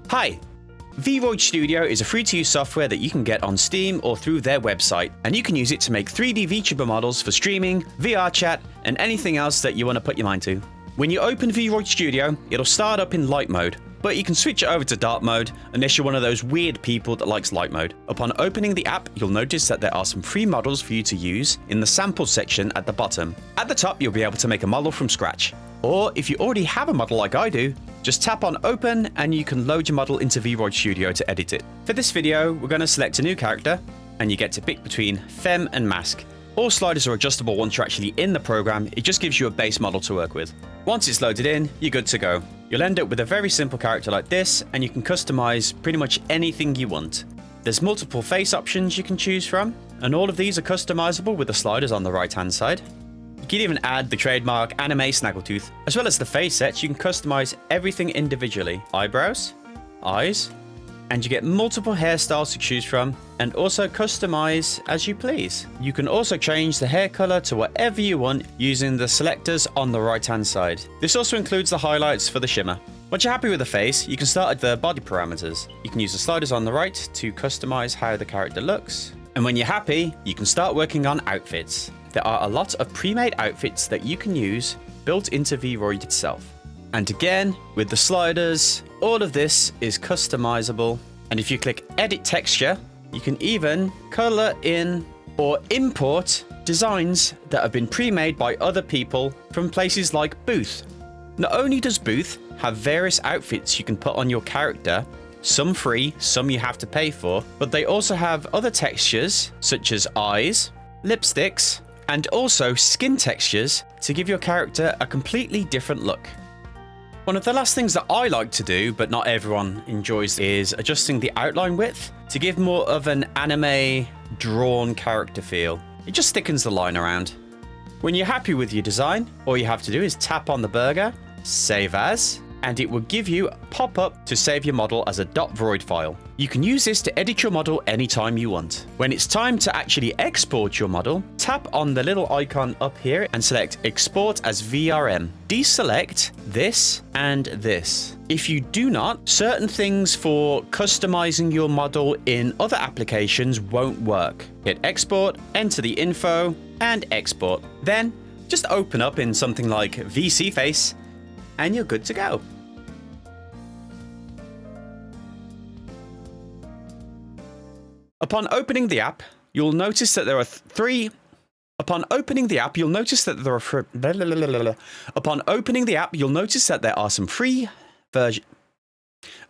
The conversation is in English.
Hi! VRoidstudio is a free-to-use software that you can get on Steam or through their website, and you can use it to make 3D VTuber models for streaming, VR chat, and anything else that you want to put your mind to. When you open VRoidstudio, it'll start up in light mode, but you can switch it over to dark mode unless you're one of those weird people that likes light mode. Upon opening the app, you'll notice that there are some free models for you to use in the sample section at the bottom. At the top, you'll be able to make a model from scratch. Or if you already have a model like I do, just tap on open and you can load your model into VRoidstudio to edit it. For this video, we're going to select a new character and you get to pick between Femme and Mask. All sliders are adjustable once you're actually in the program, it just gives you a base model to work with. Once it's loaded in, you're good to go. You'll end up with a very simple character like this and you can customize pretty much anything you want. There's multiple face options you can choose from, and all of these are customizable with the sliders on the right hand side. You can even add the trademark anime snaggletooth. As well as the face sets, you can customize everything individually. Eyebrows, eyes, and you get multiple hairstyles to choose from, and also customize as you please. You can also change the hair color to whatever you want using the selectors on the right hand side. This also includes the highlights for the shimmer. Once you're happy with the face, you can start at the body parameters. You can use the sliders on the right to customize how the character looks. And when you're happy, you can start working on outfits. There are a lot of pre-made outfits that you can use built into Vroid itself. And again, with the sliders, all of this is customizable. And if you click edit texture, you can even color in or import designs that have been pre-made by other people from places like Booth. Not only does Booth have various outfits you can put on your character, some free, some you have to pay for, but they also have other textures such as eyes, lipsticks, and also skin textures to give your character a completely different look. One of the last things that I like to do, but not everyone enjoys, is adjusting the outline width to give more of an anime drawn character feel. It just thickens the line around. When you're happy with your design, all you have to do is tap on the burger, save as, and it will give you a pop-up to save your model as a .vroid file. You can use this to edit your model anytime you want. When it's time to actually export your model, tap on the little icon up here and select Export as VRM. Deselect this and this. If you do not, certain things for customizing your model in other applications won't work. Hit Export, enter the info, and export. Then, just open up in something like VC Face, and you're good to go. Upon opening the app, you'll notice that there are three. Upon opening the app, you'll notice that there are. Upon opening the app, you'll notice that there are some free versions.